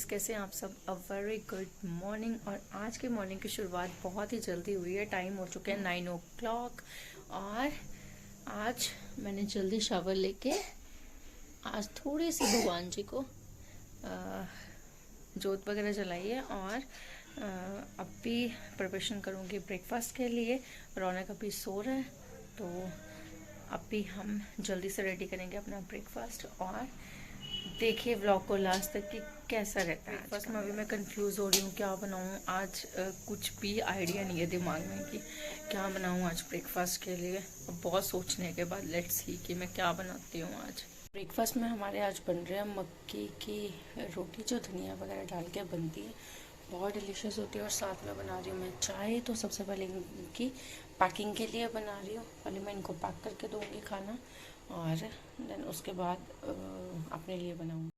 Guys, कैसे हैं आप सब। A very good morning. और आज के मॉर्निंग की शुरुआत बहुत ही जल्दी हुई है। टाइम हो चुके हैं 9 o'clock। और आज मैंने जल्दी शावर लेके आज थोड़ी सी भगवान जी को जोत वगैरह जलाई है। और अब भी प्रिपरेशन करूँगी ब्रेकफास्ट के लिए। रौनक अभी सो रहा है, तो अब भी हम जल्दी से रेडी करेंगे अपना ब्रेकफास्ट। और देखिए व्लॉग को लास्ट तक कि कैसा रहता है। ब्रेकफास्ट में अभी मैं कंफ्यूज हो रही हूँ क्या बनाऊँ आज। कुछ भी आइडिया नहीं है दिमाग में कि क्या बनाऊँ आज ब्रेकफास्ट के लिए। अब बहुत सोचने के बाद लेट्स सी कि मैं क्या बनाती हूँ आज। ब्रेकफास्ट में हमारे आज बन रहे हैं मक्की की रोटी, जो धनिया वगैरह डाल के बनती है, बहुत डिलीशियस होती है। और साथ में बना रही हूँ मैं चाय। तो सबसे पहले इनकी पैकिंग के लिए बना रही हूँ। पहले मैं इनको पैक करके दूँगी खाना, और देन उसके बाद अपने लिए बनाऊँगी।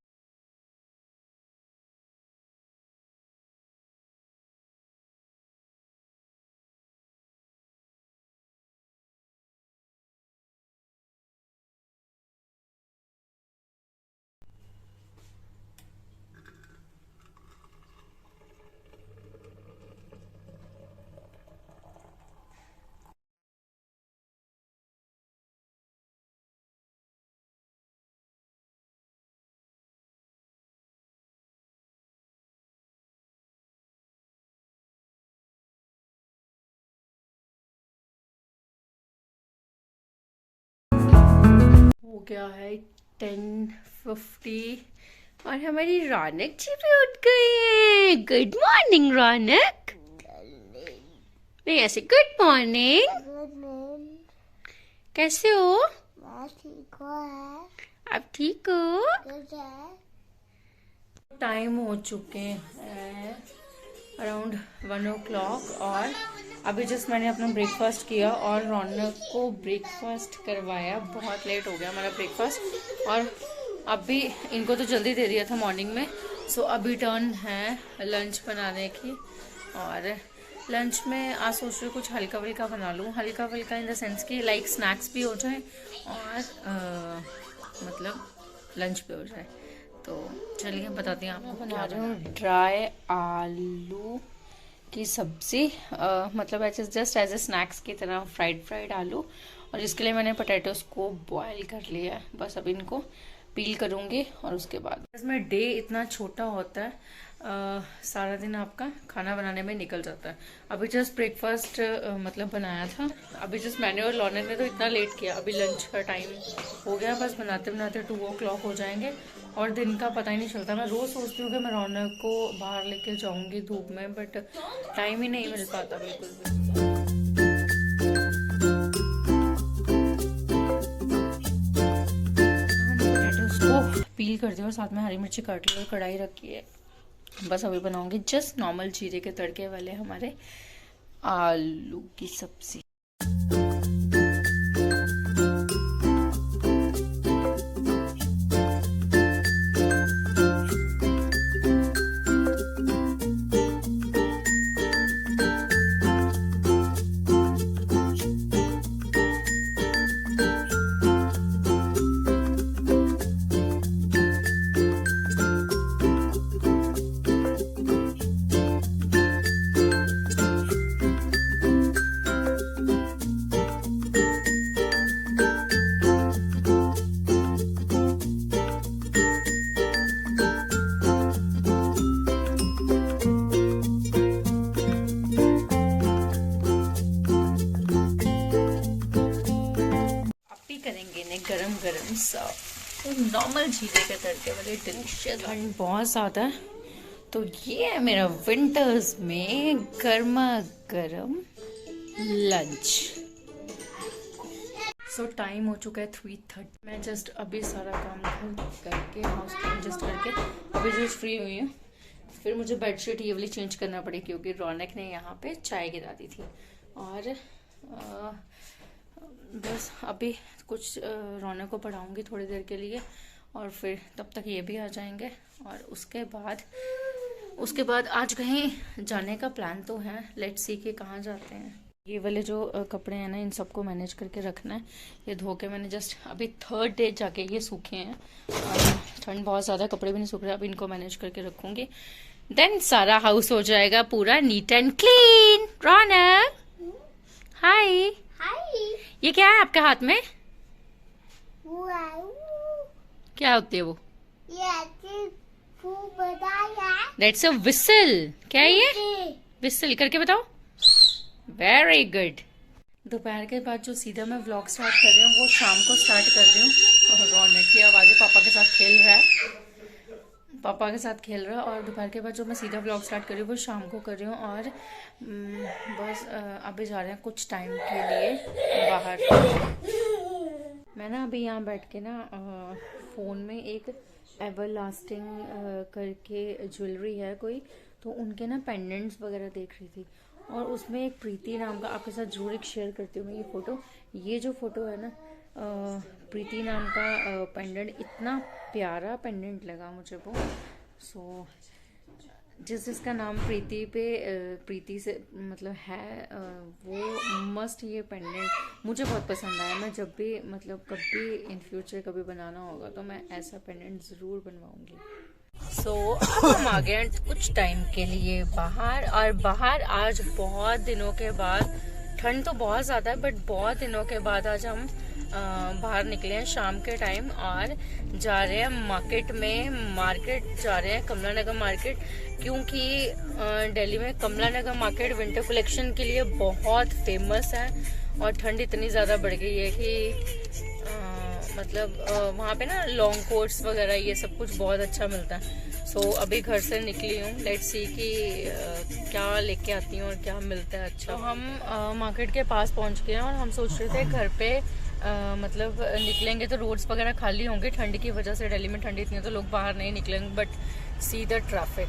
हो गया है 10:50 और हमारी रौनक जी भी उठ गई है। गुड मॉर्निंग रौनक। नहीं, ऐसे गुड मॉर्निंग। कैसे हो? मैं ठीक हूँ। आप ठीक हो? कैसे? टाइम हो चुके हैं अराउंड 1 o'clock। और अभी जस्ट मैंने अपना ब्रेकफास्ट किया और रौनक को ब्रेकफास्ट करवाया। बहुत लेट हो गया हमारा ब्रेकफास्ट। और अभी इनको तो जल्दी दे दिया था मॉर्निंग में। सो अभी टर्न है लंच बनाने की। और लंच में आज सोच रही हूँ कुछ हल्का वल्का बना लूँ। हल्का वल्का इन द सेंस कि लाइक स्नैक्स भी हो जाए और मतलब मतलब भी हो जाए। तो चलिए बताती हूँ आपको। बना रही हूँ ड्राई आलू की सब्ज़ी, मतलब ऐसे जस्ट एज ए स्नैक्स की तरह फ्राइड आलू। और इसके लिए मैंने पोटैटोज को बॉईल कर लिया है। बस अब इनको पील करूँगी और उसके बाद इसमें डे इतना छोटा होता है, सारा दिन आपका खाना बनाने में निकल जाता है। अभी जस्ट ब्रेकफास्ट मतलब बनाया था। अभी जस्ट मैंने और लॉनर ने तो इतना लेट किया। अभी लंच का टाइम हो गया, बस बनाते बनाते 2 o'clock हो जाएंगे। और दिन का पता ही नहीं चलता। मैं रोज़ सोचती हूँ कि मैं रौनक को बाहर लेके जाऊँगी धूप में, बट टाइम ही नहीं मिल पाता बिल्कुल भी। पोटैटोज को पील कर दिया और साथ में हरी मिर्ची काट ली और कढ़ाई रखी है। बस अभी बनाऊंगी जस्ट नॉर्मल जीरे के तड़के वाले हमारे आलू की सब्जी। गरम गरम सा नॉर्मल जीरे के तड़के वाले डिलीशियस। ठंड बहुत ज़्यादा है, तो ये है मेरा विंटर्स में गर्मा गर्म लंच। सो टाइम हो चुका है 3:30। मैं जस्ट अभी सारा काम करके हाउस क्लीन जस्ट करके अभी जस्ट फ्री हुई हूँ। फिर मुझे बेडशीट ये वाली चेंज करना पड़ी क्योंकि रौनक ने यहाँ पे चाय गिरा दी थी। और बस अभी कुछ रौनक को पढ़ाऊँगी थोड़ी देर के लिए, और फिर तब तक ये भी आ जाएंगे। और उसके बाद आज कहीं जाने का प्लान तो है। लेट्स सी कि कहाँ जाते हैं। ये वाले जो कपड़े हैं ना, इन सबको मैनेज करके रखना है। ये धो के मैंने जस्ट अभी 3rd डे जाके ये सूखे हैं। ठंड बहुत ज़्यादा, कपड़े भी नहीं सूख रहे, अभी इनको मैनेज करके रखूंगी, देन सारा हाउस हो जाएगा पूरा नीट एंड क्लीन। रौनक हाय, हाय। ये क्या है आपके हाथ में? वाओ, क्या होती है वो? ये फूल बताया। That's a whistle. क्या है ये? विसल करके बताओ। Very good. दोपहर के बाद जो सीधा मैं व्लॉग स्टार्ट कर रही हूँ वो शाम को स्टार्ट कर रही हूँ। और रौनक की आवाज़ें, पापा के साथ खेल रहा है, पापा के साथ खेल रहा है। और दोपहर के बाद जो मैं सीधा व्लॉग स्टार्ट कर रही हूँ वो शाम को कर रही हूँ। और बस अभी जा रहे हैं कुछ टाइम के लिए बाहर। मैं ना अभी यहाँ बैठ के ना फ़ोन में एक एवरलास्टिंग करके ज्वेलरी है कोई, तो उनके ना पेंडेंट्स वगैरह देख रही थी। और उसमें एक प्रीति नाम का, आपके साथ जरूर एक शेयर करती हूँ मैं ये फ़ोटो। ये जो फ़ोटो है ना, प्रीति नाम का पेंडेंट, इतना प्यारा पेंडेंट लगा मुझे वो। सो जिसका नाम प्रीति पे प्रीति से मतलब है, वो मस्ट ये पेंडेंट मुझे बहुत पसंद आया। मैं जब भी मतलब कभी इन फ्यूचर कभी बनाना होगा तो मैं ऐसा पेंडेंट ज़रूर बनवाऊंगी। सो हम आ गए कुछ टाइम के लिए बाहर। और बाहर आज बहुत दिनों के बाद, ठंड तो बहुत ज़्यादा है बट बहुत दिनों के बाद आज हम बाहर निकले हैं शाम के टाइम और जा रहे हैं मार्केट जा रहे हैं, कमला नगर मार्केट। क्योंकि दिल्ली में कमला नगर मार्केट विंटर कलेक्शन के लिए बहुत फेमस है और ठंड इतनी ज़्यादा बढ़ गई है कि मतलब वहाँ पे ना लॉन्ग कोट्स वगैरह ये सब कुछ बहुत अच्छा मिलता है। सो अभी घर से निकली हूँ, लेट्स सी कि क्या लेके आती हूँ और क्या मिलता है अच्छा। तो हम मार्केट के पास पहुँच गए हैं और हम सोच रहे थे घर पे मतलब निकलेंगे तो रोड्स वगैरह खाली होंगे ठंड की वजह से। दिल्ली में ठंड इतनी है तो लोग बाहर नहीं निकलेंगे, बट सी द ट्रैफिक।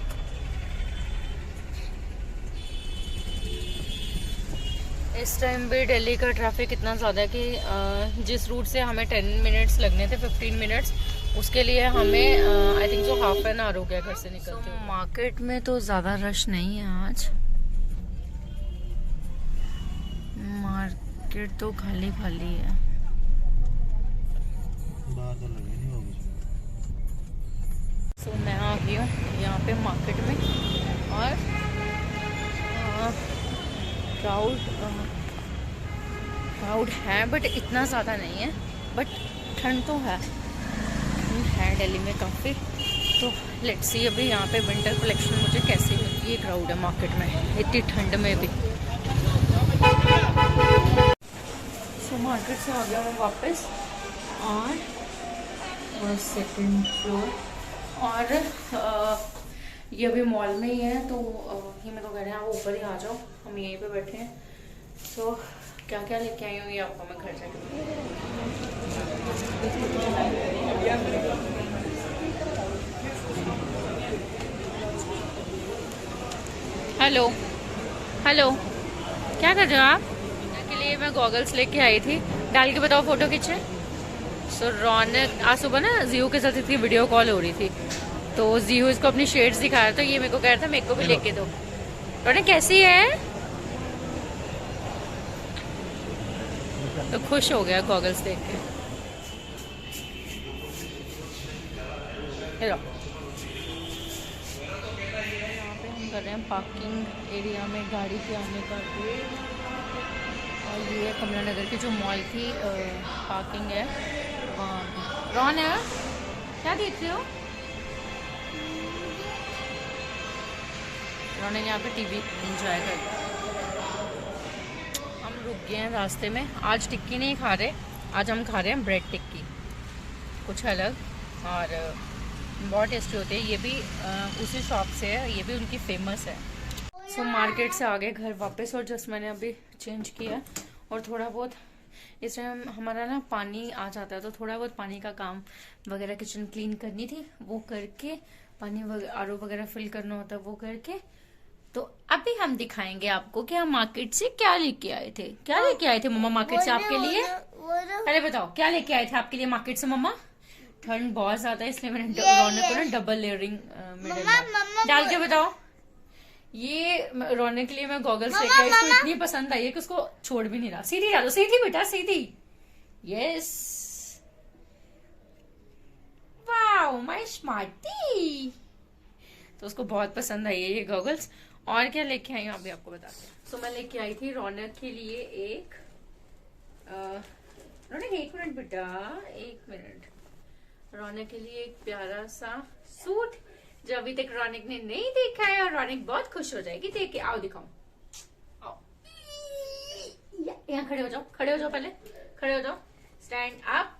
इस टाइम भी दिल्ली का ट्रैफिक इतना ज़्यादा है कि जिस रूट से हमें 10 मिनट्स लगने थे, 15 मिनट्स, उसके लिए हमें I think so half an hour हो गया घर से निकलते हुए। मार्केट में तो ज़्यादा रश नहीं है आज, मार्केट तो खाली खाली है। सो मैं आ गई हूँ यहाँ पे मार्केट में और क्राउड है बट इतना ज़्यादा नहीं है, बट ठंड तो है, ठंड है दिल्ली में काफ़ी। तो लेट्स सी अभी यहाँ पे विंटर कलेक्शन मुझे कैसे मिलती है। ये क्राउड है मार्केट में इतनी ठंड में भी। सो मार्केट से आ गया मैं वापस और सेकंड फ्लोर, और ये अभी मॉल में ही है तो ये मेरे को कह रहे हैं आप ऊपर ही आ जाओ, हम यहीं पे बैठे हैं। सो क्या क्या लेके आई हूँ ये आपको मैं घर जाके। हेलो हेलो, क्या कर रहे हो आप? के लिए मैं गॉगल्स लेके आई थी, डाल के बताओ फोटो खींचे। सो रौनक आज सुबह ना जीहू के साथ इसकी वीडियो कॉल हो रही थी, तो जीहू इसको अपनी शेड्स दिखा रहा था, ये मेरे को कह रहा था मेरे को भी लेके दो। रौनक कैसी है? तो खुश हो गया गॉगल्स देख के। यहाँ पे हम कर रहे हैं पार्किंग एरिया में गाड़ी के आने का वेट। और ये कमला नगर की जो मॉल की पार्किंग है। रौनक क्या देख रहे हो? रौनक यहाँ पे टीवी एंजॉय कर रहे हैं। हम रुक गए हैं रास्ते में, आज टिक्की नहीं खा रहे, आज हम खा रहे हैं ब्रेड टिक्की, कुछ अलग और बहुत टेस्टी होती है। ये भी उसी शॉप से है, ये भी उनकी फेमस है। सो मार्केट से आ गए घर वापस, और जस्ट मैंने अभी चेंज किया और थोड़ा बहुत इस टाइम हमारा ना पानी आ जाता है तो थोड़ा बहुत पानी का काम वगैरह किचन क्लीन करनी थी, वो करके पानी आरओ वगैरह फिल करना होता है वो करके। तो अभी हम दिखाएंगे आपको कि हम मार्केट से क्या लेके आए थे। क्या लेके आए थे मम्मा मार्केट से आपके लिए? पहले बताओ क्या लेके आए थे आपके लिए मार्केट से मम्मा? ठंड बहुत ज्यादा है इसलिए मैंने रौनक को ना डबल लेयरिंग डाल के बताओ। ये रौनक के लिए मैं गॉगल्स लेके आई, इसको इतनी पसंद आई है कि उसको छोड़ भी नहीं रहा। सीधी डालो, सीधी बेटा सीधी, यस। Wow my smarty. तो उसको बहुत पसंद आई है ये गॉगल्स। और क्या लेके आई हूँ अभी आपको बताते हैं। सो मैं लेके आई थी रौनक के लिए एक रौनक एक मिनट बेटा, एक मिनट। रौनक के लिए एक प्यारा सा सूट जो अभी तक रौनक ने नहीं देखा है, और रौनक बहुत खुश हो जाएगी देख के। आओ दिखाओ, आओ यहाँ खड़े हो जाओ, खड़े हो जाओ, पहले खड़े हो जाओ, स्टैंड अप।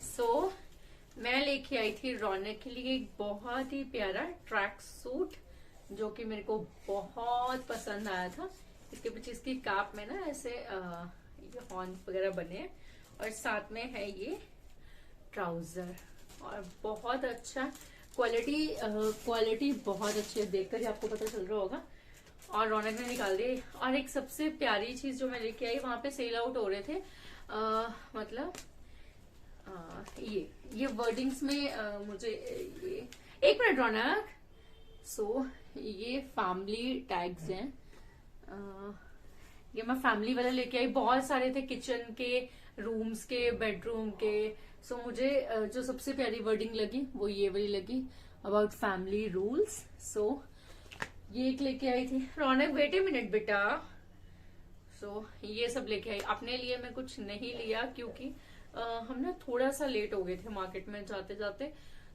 सो मैं लेके आई थी रौनक के लिए एक बहुत ही प्यारा ट्रैक सूट जो कि मेरे को बहुत पसंद आया था। इसके पीछे इसकी काप में ना ऐसे ये हॉर्न वगैरह बने हैं, और साथ में है ये ट्राउजर, और बहुत अच्छा क्वालिटी बहुत अच्छी है, देखकर ही आपको पता चल रहा होगा। और रौनक ने निकाल दी। और एक सबसे प्यारी चीज जो मैं लेके आई, वहां पे सेल आउट हो रहे थे, मतलब ये वर्डिंग्स में मुझे ये एक मिनट रौनक। सो ये फैमिली टैग्स हैं, ये मैं फैमिली वाला लेके आई। बहुत सारे थे किचन के, रूम्स के, बेडरूम के। सो मुझे जो सबसे प्यारी वर्डिंग लगी वो ये वाली लगी, अबाउट फैमिली रूल्स। सो ये एक लेके आई थी। रौनक वेट ए मिनट बेटा। सो ये सब लेके आई। अपने लिए मैं कुछ नहीं लिया क्योंकि हम ना थोड़ा सा लेट हो गए थे मार्केट में जाते जाते,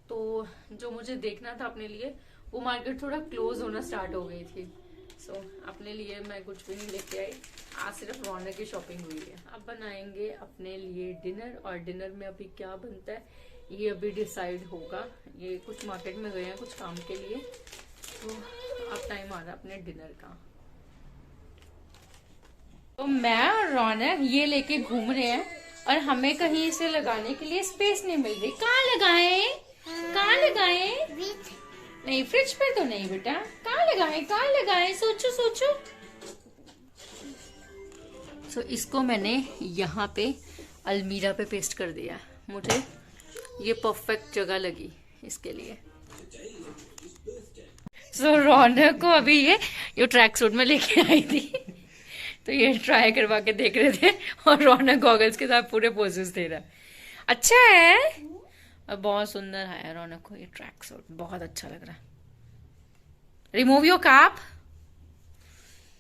तो जो मुझे देखना था अपने लिए वो मार्केट थोड़ा क्लोज होना स्टार्ट हो गई थी। सो अपने लिए मैं कुछ भी नहीं लेके आई, आज सिर्फ रौनक की शॉपिंग हुई है। अब बनाएंगे अपने लिए डिनर, और डिनर में अभी क्या बनता है ये अभी डिसाइड होगा। ये कुछ मार्केट में गए हैं कुछ काम के लिए, तो अब टाइम आ रहा है अपने डिनर का। तो मैं और रौनक ये लेके घूम रहे हैं, और हमें कहीं इसे लगाने के लिए स्पेस नहीं मिल रही। कहाँ लगाएं? कहाँ लगाएं? नहीं, फ्रिज पर तो नहीं बेटा। कहाँ लगाएं? कहाँ लगाएं? सोचो सोचो। सो इसको मैंने यहाँ पे अलमीरा पे पेस्ट कर दिया। मुझे ये परफेक्ट जगह लगी इसके लिए। सो रौनक को अभी ये ट्रैक सूट में लेके आई थी, तो ये ट्राई करवा के देख रहे थे, और रौनक गॉगल्स के साथ पूरे पोजेस दे रहा। अच्छा है, और बहुत सुंदर है रौनक को ये ट्रैक सूट, बहुत अच्छा लग रहा है। Remove your cap.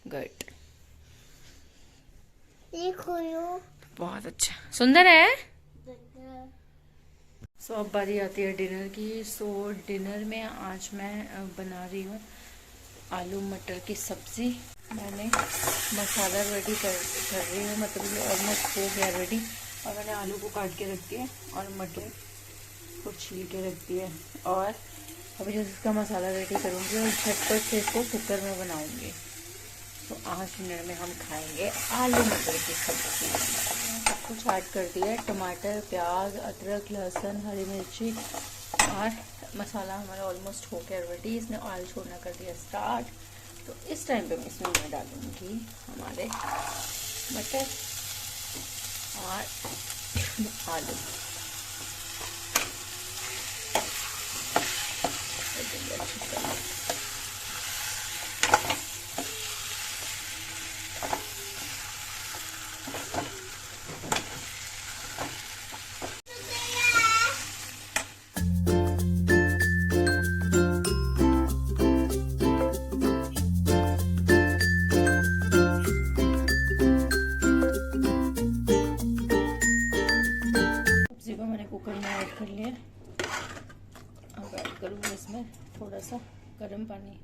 गुड, बहुत अच्छा, सुंदर है। सो अब बारी आती है डिनर की। सो डिनर में आज मैं बना रही हूँ आलू मटर की सब्जी। मैंने मसाला रेडी कर रही हूँ, मतलब ये ऑलमोस्ट हो गया रेडी। और मैंने आलू को काट के रख दिया और मटर को छील के रख दिया, और अभी जो इसका मसाला रेडी करूँगी और झटपट से इसको कुकर में बनाऊँगी। तो आज डिनर में हम खाएंगे आलू मटर की सब्जी। सब कुछ ऐड कर दिया, टमाटर, प्याज, अदरक, लहसुन, हरी मिर्ची, और मसाला हमारा ऑलमोस्ट हो गया रेडी। इसने ऑयल छोड़ना कर दिया स्टार्ट। तो इस टाइम पे मैं डालूंगी हमारे मटर और आलू। कुकर में ऐड कर लिया। अब ऐड करूँगी इसमें थोड़ा सा गर्म पानी।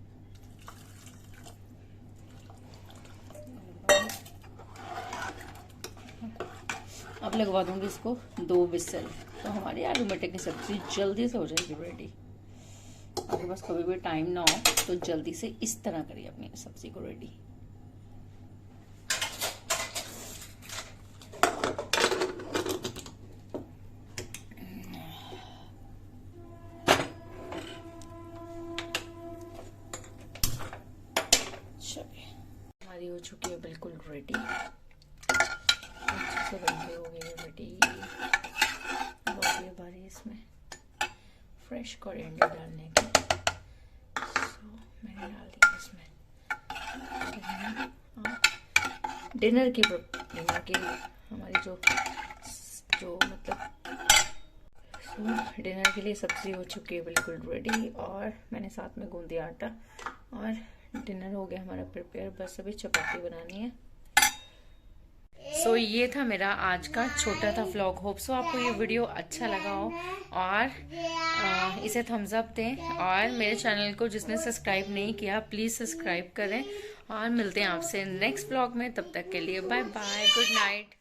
अब लगवा दूंगी इसको 2 विसल, तो हमारी आलू मटर की सब्जी जल्दी से हो जाएगी रेडी। आपके पास कभी भी टाइम ना हो तो जल्दी से इस तरह करिए अपनी सब्जी को रेडी। हमारी हो चुकी है बिल्कुल रेडी, अच्छे से बनके हो गई है रेडी। बहुत बारी इसमें फ्रेश कोरिएंडर डालने की, सो मैंने डाल दिया इसमें। डिनर की हमारी जो मतलब तो डिनर के लिए सब्ज़ी हो चुकी है बिल्कुल रेडी, और मैंने साथ में गूंद दिया आटा, और डिनर हो गया हमारा प्रिपेयर, बस अभी चपाती बनानी है। सो ये था मेरा आज का छोटा था व्लॉग। होप सो आपको ये वीडियो अच्छा लगा हो, और इसे थम्स अप दें, और मेरे चैनल को जिसने सब्सक्राइब नहीं किया प्लीज़ सब्सक्राइब करें, और मिलते हैं आपसे नेक्स्ट व्लॉग में। तब तक के लिए बाय बाय, गुड नाइट।